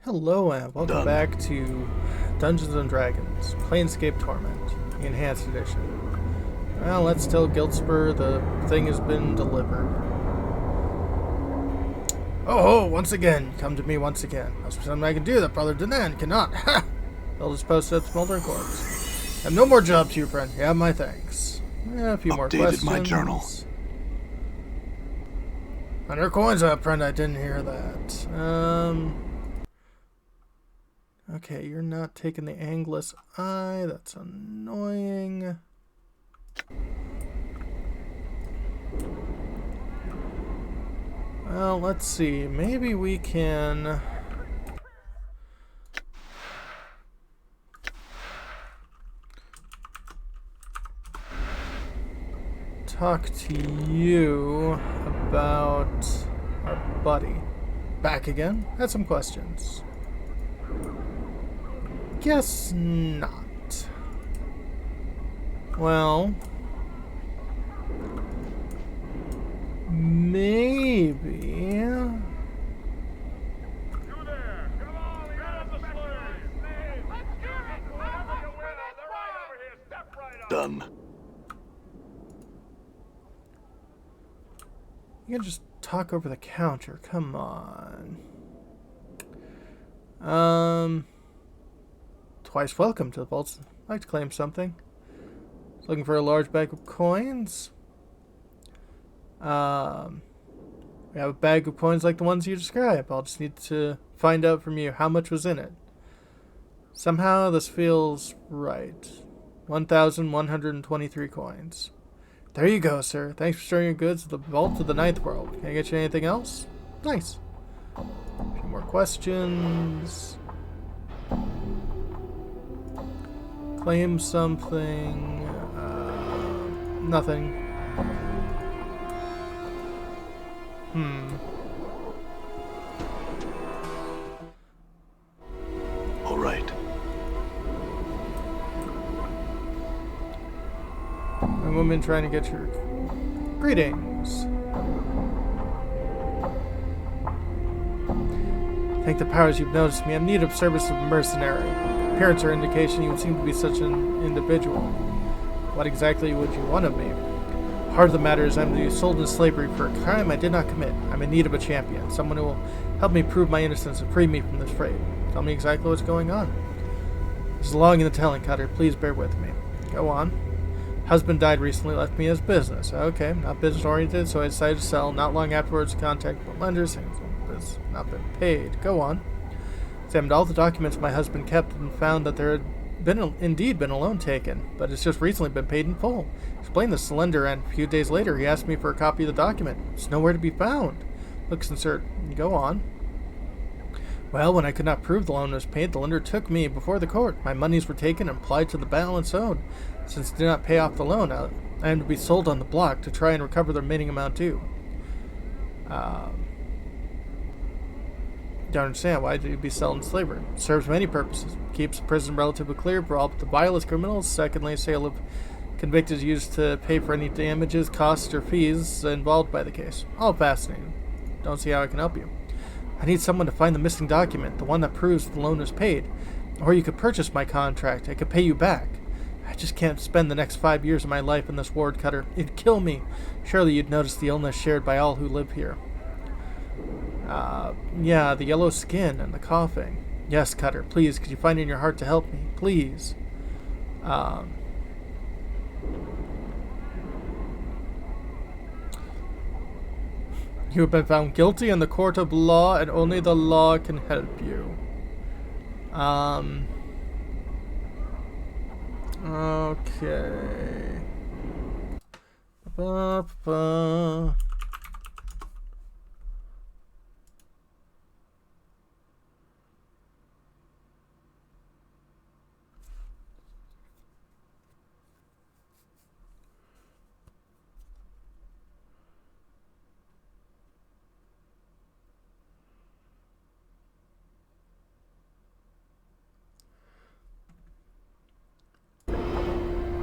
Hello and welcome back to Dungeons & Dragons, Planescape Torment, Enhanced Edition. Well, let's tell Guildspur the thing has been delivered. Oh, once again, come to me once again. Must be something I can do that Brother Danan cannot. Ha! Build his post at Smoldering Corpse. I have no more jobs to you, friend. You have my thanks. A few more questions. My journal. 100 coins up, friend. I didn't hear that. Okay, you're not taking the Angless Eye. That's annoying. Well, let's see. Maybe we can... talk to you about our buddy. Back again? Had some questions. Guess not. Well, maybe. Done. You can just talk over the counter. Come on. Twice welcome to the vaults. I'd like to claim something. Looking for a large bag of coins. We have a bag of coins like the ones you describe. I'll just need to find out from you how much was in it. Somehow this feels right. 1,123 coins. There you go, sir. Thanks for storing your goods at the vault of the Ninth World. Can I get you anything else? Nice. A few more questions. Claim something. Nothing. All right. A woman trying to get your greetings. Thank the powers you've noticed me. I'm in need of service of a mercenary. Appearance or indication you would seem to be such an individual. What exactly would you want of me? Heart of the matter is I'm to be sold into slavery for a crime I did not commit. I'm in need of a champion, someone who will help me prove my innocence and free me from this fate. Tell me exactly what's going on. This is long in the telling, Cutter. Please bear with me. Go on. Husband died recently, left me his business. Okay, not business oriented, so I decided to sell. Not long afterwards, contacted the lenders, saying it's not been paid. Go on. Examined all the documents my husband kept and found that there had indeed been a loan taken, but it's just recently been paid in full. Explained this to the lender, and a few days later he asked me for a copy of the document. It's nowhere to be found. Looks uncertain. Go on. Well, when I could not prove the loan was paid, the lender took me before the court. My monies were taken and applied to the balance owed. Since I did not pay off the loan, I am to be sold on the block to try and recover the remaining amount due. Don't understand. Why do you be selling slavery? It serves many purposes. Keeps the prison relatively clear for all but the vilest criminals. Secondly, sale of convicted used to pay for any damages, costs, or fees involved by the case. All fascinating. Don't see how I can help you. I need someone to find the missing document, the one that proves the loan was paid. Or you could purchase my contract. I could pay you back. I just can't spend the next 5 years of my life in this ward, Cutter. It'd kill me. Surely you'd notice the illness shared by all who live here. Yeah, the yellow skin and the coughing. Yes, Cutter, please, could you find it in your heart to help me? Please. You have been found guilty in the court of law, and only the law can help you. Okay.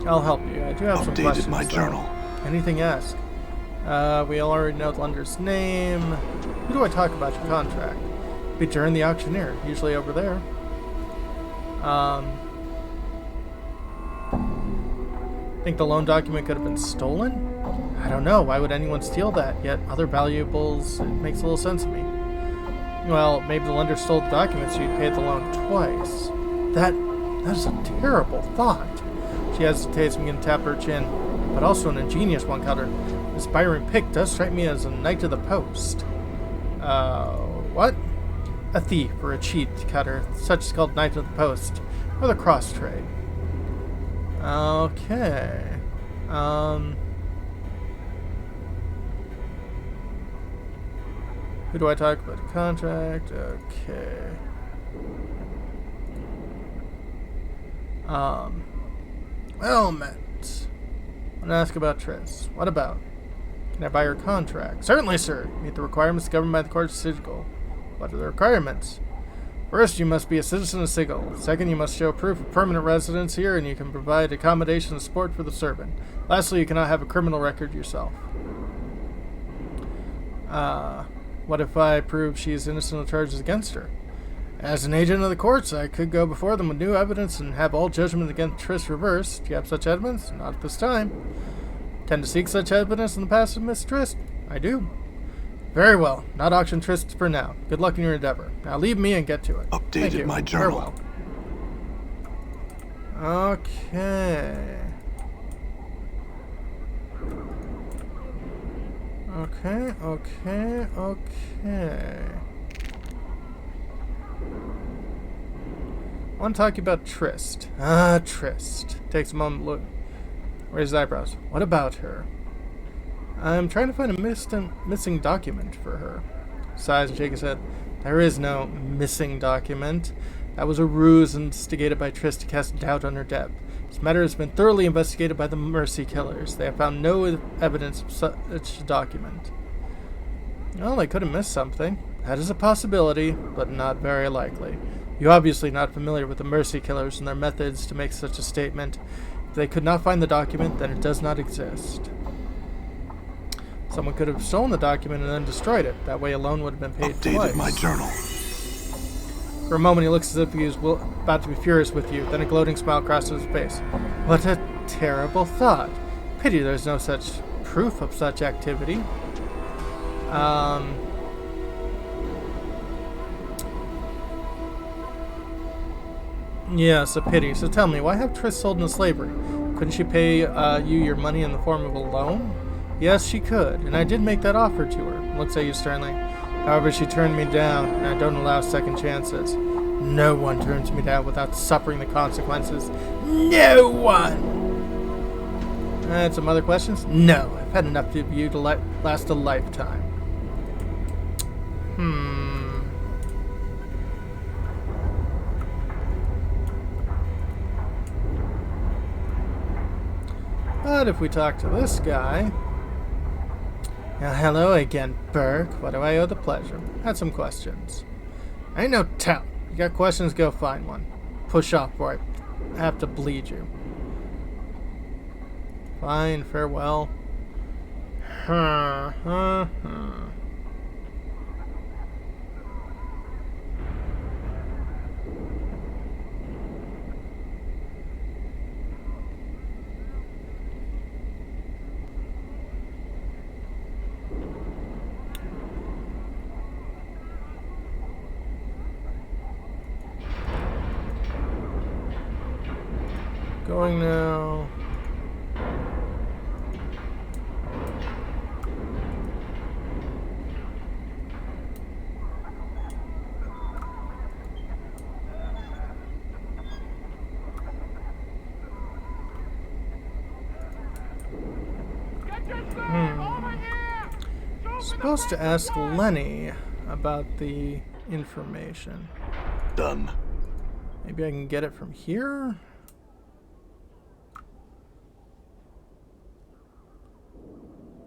I'll help you. I do have some questions. Updated my journal. Anything ask? We already know the lender's name. Who do I talk about your contract? Be during the auctioneer, usually over there. Think the loan document could have been stolen? I don't know. Why would anyone steal that? Yet other valuables, it makes a little sense to me. Well, maybe the lender stole the document so you'd pay the loan twice. That is a terrible thought. She hesitates and can tap her chin, but also an ingenious one, Cutter. This Byron pick does strike me as a knight of the post. What? A thief or a cheat, Cutter. Such is called knight of the post, or the cross trade. Okay. Who do I talk about? A contract? Okay. Well met. I want to ask about Triss. What about? Can I buy her contract? Certainly, sir. Meet the requirements governed by the Court of Sigil. What are the requirements? First, you must be a citizen of Sigil. Second, you must show proof of permanent residence here, and you can provide accommodation and support for the servant. Lastly, you cannot have a criminal record yourself. What if I prove she is innocent of charges against her? As an agent of the courts, I could go before them with new evidence and have all judgment against Triss reversed. Do you have such evidence? Not at this time. Tend to seek such evidence in the past of Miss Triss? I do. Very well. Not auction Triss for now. Good luck in your endeavor. Now leave me and get to it. Updated my journal. Okay. Okay. I want to talk about Trist. Trist. Takes a moment to look. Raise his eyebrows. What about her? I'm trying to find a missing document for her. Sighs and shakes his head. There is no missing document. That was a ruse instigated by Trist to cast doubt on her death. This matter has been thoroughly investigated by the Mercy Killers. They have found no evidence of such a document. Well, they could have missed something. That is a possibility, but not very likely. You're obviously not familiar with the Mercy Killers and their methods to make such a statement. If they could not find the document, then it does not exist. Someone could have stolen the document and then destroyed it. That way a loan would have been paid twice. Updated my journal. For a moment he looks as if he was about to be furious with you. Then a gloating smile crosses his face. What a terrible thought. Pity there's no such proof of such activity. Yes, a pity. So tell me, why have Triss sold into slavery? Couldn't she pay you your money in the form of a loan? Yes, she could, and I did make that offer to her. Looks at you sternly. However, she turned me down, and I don't allow second chances. No one turns me down without suffering the consequences. No one! And some other questions? No, I've had enough of you to last a lifetime. But if we talk to this guy... hello again, Burke. What do I owe the pleasure? Had some questions. Ain't no tell. You got questions, go find one. Push off before I have to bleed you. Fine, farewell. Going now. Supposed to ask Lenny about the information. Done. Maybe I can get it from here?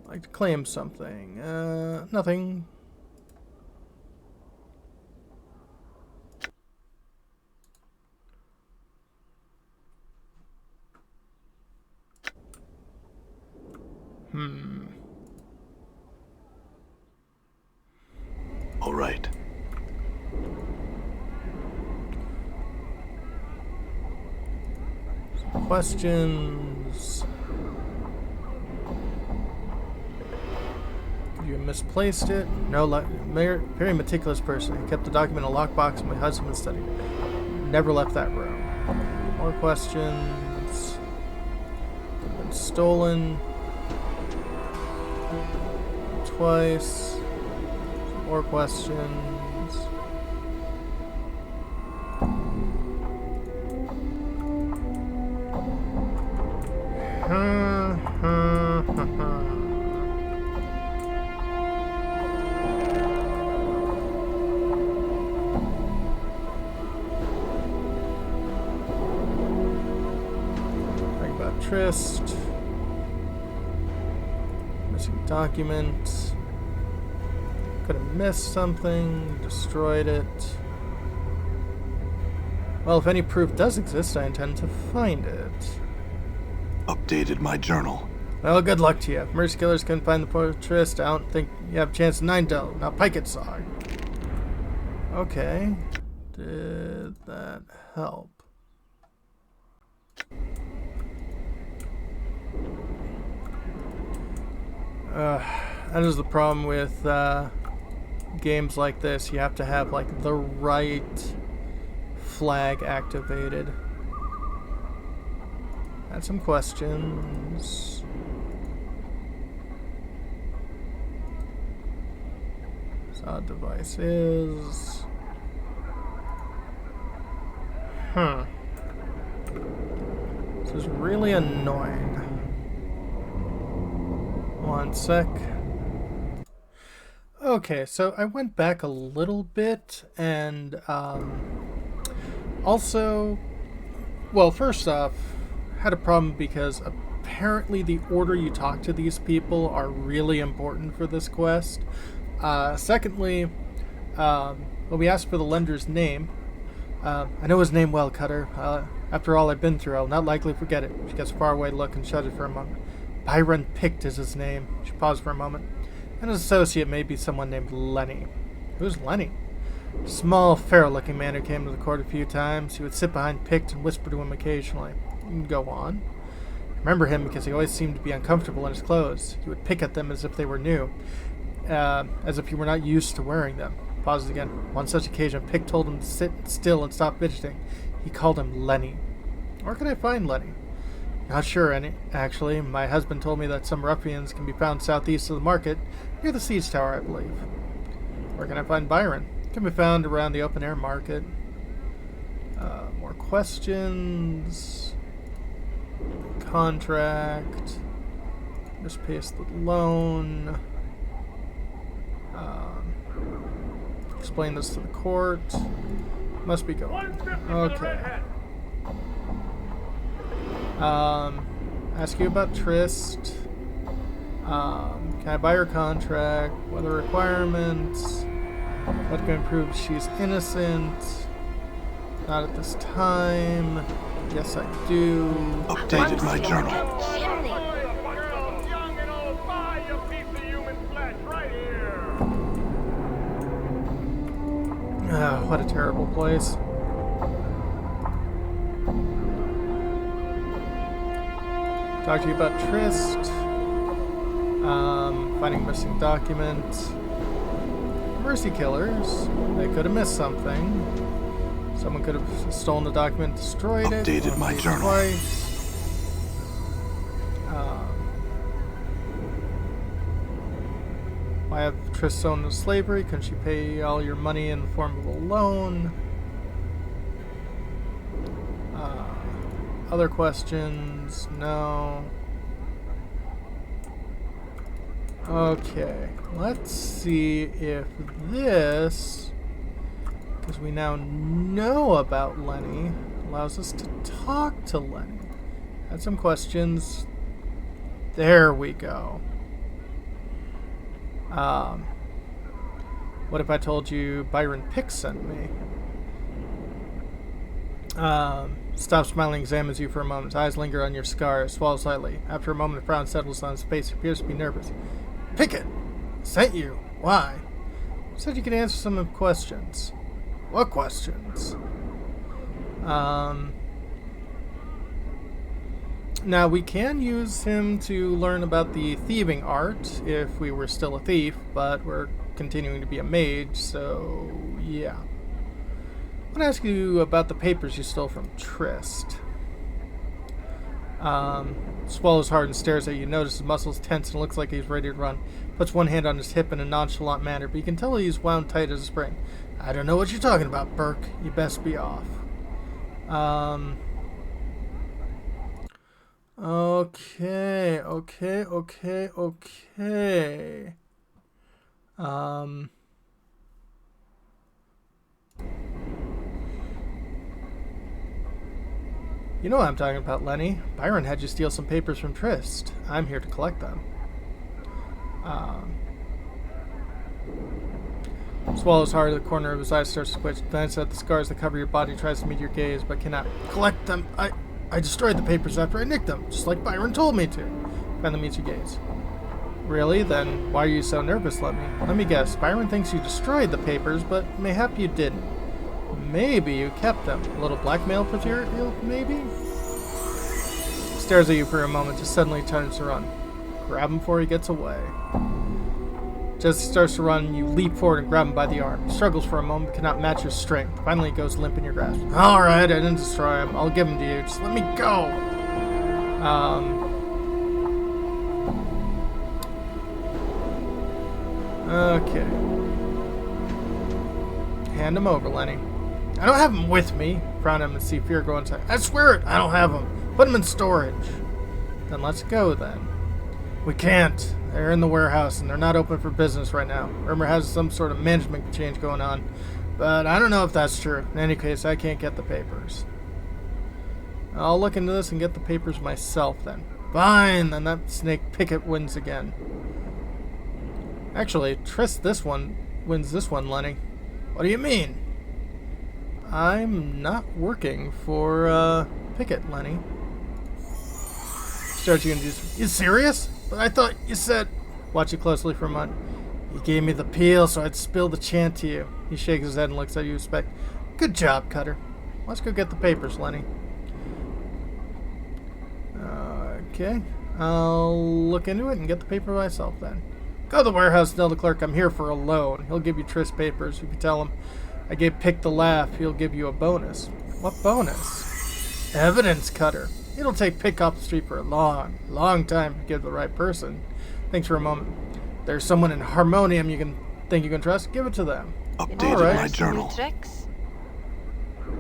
I'd like to claim something. Nothing. All right. questions. You misplaced it. No, very meticulous person. He kept the document in a lockbox in my husband's study. Never left that room. More questions. Been stolen. Twice. More questions. Trist. Missing document. Could have missed something. Destroyed it. Well, if any proof does exist, I intend to find it. Updated my journal. Well, good luck to you. If Mercy Killers couldn't find the poor Trist, I don't think you have a chance in Nine-Dell. Now, Pike it, Sog. Okay. Did that help? That is the problem with games like this. You have to have like the right flag activated. Had some questions. Saw device is. This is really annoying. One sec. Okay, so I went back a little bit and also, well, first off, had a problem because apparently the order you talk to these people are really important for this quest. Secondly, when we asked for the lender's name, I know his name well, Cutter. After all I've been through, I'll not likely forget it. She gets a faraway look and shuddered for a moment. Byron Pict is his name. She paused for a moment. And his associate may be someone named Lenny. Who's Lenny? Small, feral-looking man who came to the court a few times. He would sit behind Pict and whisper to him occasionally. Go on. I remember him because he always seemed to be uncomfortable in his clothes. He would pick at them as if they were new, as if he were not used to wearing them. Pauses again. One such occasion, Pict told him to sit still and stop fidgeting. He called him Lenny. Where can I find Lenny? Not sure, actually. My husband told me that some ruffians can be found southeast of the market, near the siege tower, I believe. Where can I find Byron? Can be found around the open-air market. More questions. Contract. Misplaced the loan. Explain this to the court. Must be going. Okay. Ask you about Trist. Can I buy her contract? What are the requirements? What can prove she's innocent? Not at this time. Yes, I do. Updated my journal. What a terrible place. Talk to you about Trist. Finding missing documents. Mercy Killers. They could have missed something. Someone could have stolen the document, destroyed it. Updated my journal. Twice. Why have Trist sold into slavery? Couldn't she pay all your money in the form of a loan? Other questions? No. Okay, let's see if this, because we now know about Lenny, allows us to talk to Lenny. Had some questions. There we go. What if I told you Byron Pick sent me? Stops smiling, examines you for a moment. His eyes linger on your scar, swallows slightly. After a moment, a frown settles on his face. He appears to be nervous. Pickett! Sent you? Why? Said you could answer some of the questions. What questions? Now, we can use him to learn about the thieving art if we were still a thief, but we're continuing to be a mage, so yeah. I want to ask you about the papers you stole from Trist. Swallows hard and stares at you. Notice his muscles tense and looks like he's ready to run. Puts one hand on his hip in a nonchalant manner, but you can tell he's wound tight as a spring. I don't know what you're talking about, Burke. You best be off. Okay. You know what I'm talking about, Lenny. Byron had you steal some papers from Trist. I'm here to collect them. Swallows hard at the corner of his eye, starts to twitch. Glances at the scars that cover your body, tries to meet your gaze, but cannot. Collect them. I destroyed the papers after I nicked them, just like Byron told me to. Finally meets your gaze. Really? Then why are you so nervous, Lenny? Let me guess. Byron thinks you destroyed the papers, but mayhap you didn't. Maybe you kept them. A little blackmail material, maybe? Stares at you for a moment, just suddenly turns to run. Grab him before he gets away. Just as he starts to run, you leap forward and grab him by the arm. Struggles for a moment, cannot match your strength. Finally, he goes limp in your grasp. Alright, I didn't destroy him. I'll give him to you. Just let me go! Okay. Hand him over, Lenny. I don't have him with me. Frown at him and see fear go inside. I swear it, I don't have him. Put him in storage. Then let's go, then. We can't. They're in the warehouse, and they're not open for business right now. Rumor has some sort of management change going on, but I don't know if that's true. In any case, I can't get the papers. I'll look into this and get the papers myself, then. Fine, then that snake Pickett wins again. Actually, Trist wins this one, Lenny. What do you mean? I'm not working for, Pickett, Lenny. Starts you introduce. You serious? But I thought you said... Watch it closely for a moment. You gave me the peel, so I'd spill the chant to you. He shakes his head and looks at you with respect. Good job, Cutter. Let's go get the papers, Lenny. Okay. I'll look into it and get the paper myself, then. Go to the warehouse and tell the clerk I'm here for a loan. He'll give you Trist papers. If you tell him I gave Pick the laugh, he'll give you a bonus. What bonus? Evidence, Cutter. It'll take Pick off the street for a long time to give the right person. Thanks for a moment. There's someone in Harmonium you can trust. Give it to them. Updated my journal.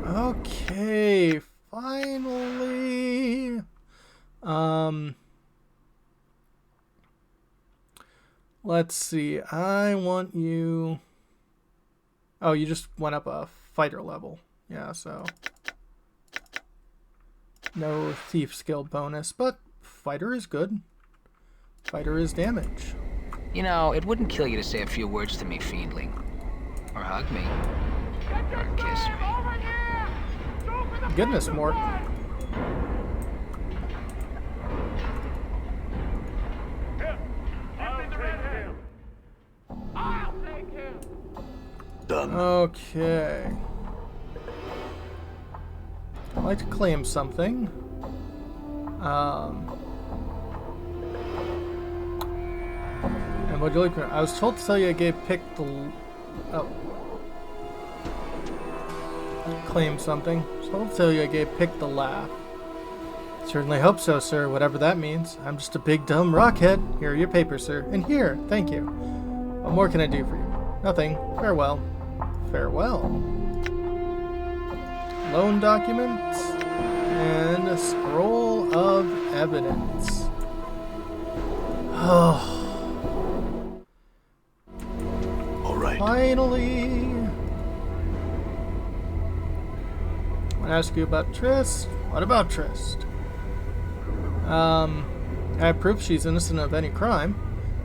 Okay, finally. Let's see. I want you. Oh, you just went up a fighter level. Yeah, so no thief skill bonus, but fighter is good. Fighter is damage. You know, it wouldn't kill you to say a few words to me, Fiendling. Or hug me. Or kiss me. Goodness, Mort. Done. Okay. I'd like to claim something. And what do you like? I was told to tell you I gave Pick the... Oh. Claim something. I was told to tell you I gave Pick the laugh. Certainly hope so, sir, whatever that means. I'm just a big dumb rockhead. Here are your papers, sir. And here, thank you. What more can I do for you? Nothing. Farewell. Farewell. Loan documents and a scroll of evidence. Oh. All right. Finally. I want to ask you about Trist. What about Trist? I have proof she's innocent of any crime.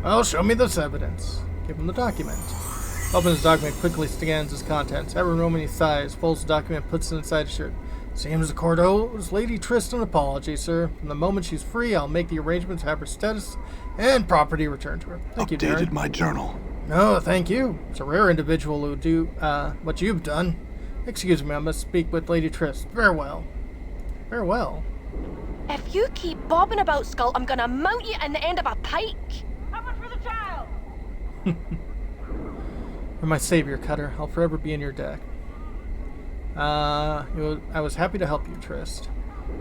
Well, show me this evidence. Give him the document. Opens the document, quickly scans its contents. Ever Romany sighs, folds the document, puts it inside his shirt. Seems the court owes Lady Trist an apology, sir. From the moment she's free, I'll make the arrangements to have her status and property returned to her. Thank you, Darren. Updated my journal. No, thank you. It's a rare individual who do what you've done. Excuse me, I must speak with Lady Trist. Farewell. Farewell. If you keep bobbing about, Skull, I'm gonna mount you in the end of a pike. How much for the child? You're my savior, Cutter. I'll forever be in your debt. I was happy to help you, Trist.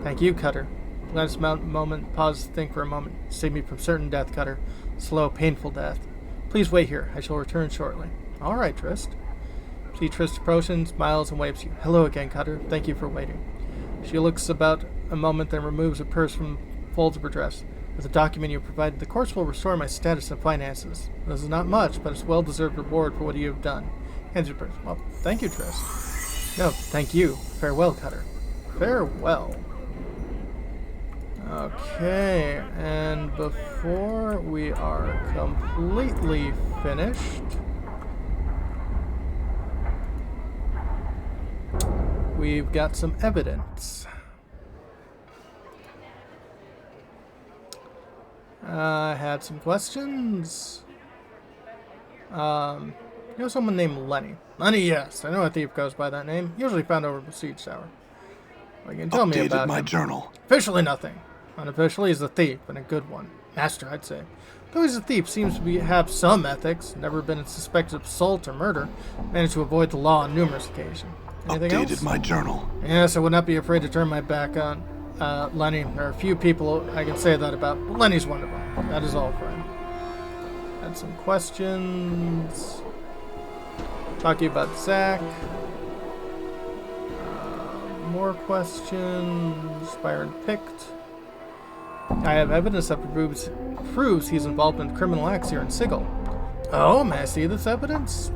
Thank you, Cutter. Last moment, pause to think for a moment. Save me from certain death, Cutter. Slow, painful death. Please wait here. I shall return shortly. All right, Trist. See Trist approaching, smiles, and waves you. Hello again, Cutter. Thank you for waiting. She looks about a moment, then removes a purse from folds of her dress. With the document you provided, the courts will restore my status and finances. This is not much, but it's well-deserved reward for what you have done. Hands your purse. Well, thank you, Trist. No, thank you. Farewell, Cutter. Farewell. Okay, and before we are completely finished, we've got some evidence. I had some questions. Someone named Lenny. Lenny, yes. I know a thief goes by that name. Usually found over the siege tower. Well, you can tell me about my him. journal. Officially nothing. Unofficially, he's a thief, and a good one. Master, I'd say. Though he's a thief, seems to have some ethics. Never been suspected of assault or murder. Managed to avoid the law on numerous occasions. Anything else? Updated my journal. Yes, I would not be afraid to turn my back on Lenny. There are a few people I can say that about, but Lenny's one of them. That is all, friend. Had some questions. Talking about Zach. More questions. Byron picked. I have evidence that proves he's involved in criminal acts here in Sigil. Oh, may I see this evidence?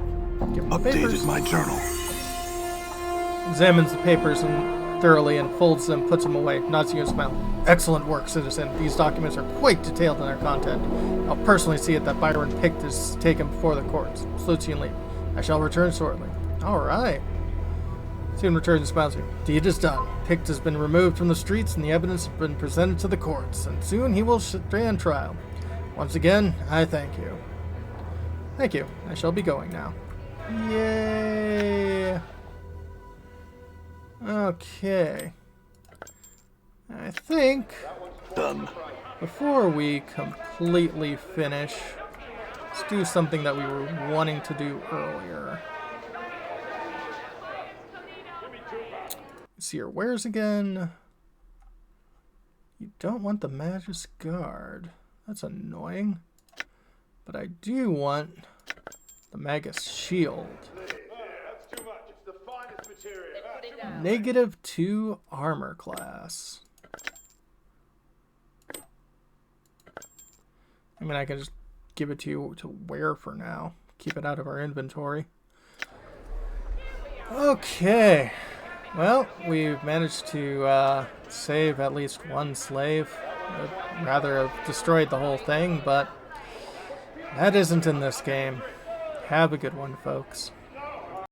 Give him the papers. Updated my journal. Examines the papers thoroughly and folds them, puts them away, nods to you and smiles. Excellent work, citizen. These documents are quite detailed in their content. I'll personally see it that Byron Pict is taken before the courts. Salutes you and leave. I shall return shortly. All right. Soon returns and smiles at you. Deed is done. Pict has been removed from the streets and the evidence has been presented to the courts, and soon he will stand trial. Once again, I thank you. Thank you. I shall be going now. Yay! Okay. I think Done. before we completely finish, let's do something that we were wanting to do earlier. See your wares again. You don't want the Magus Guard. That's annoying. But I do want the Magus Shield. -2 armor class. I mean, I can just give it to you to wear for now. Keep it out of our inventory. Okay. Well, we've managed to save at least one slave. I'd rather have destroyed the whole thing, but that isn't in this game. Have a good one, folks.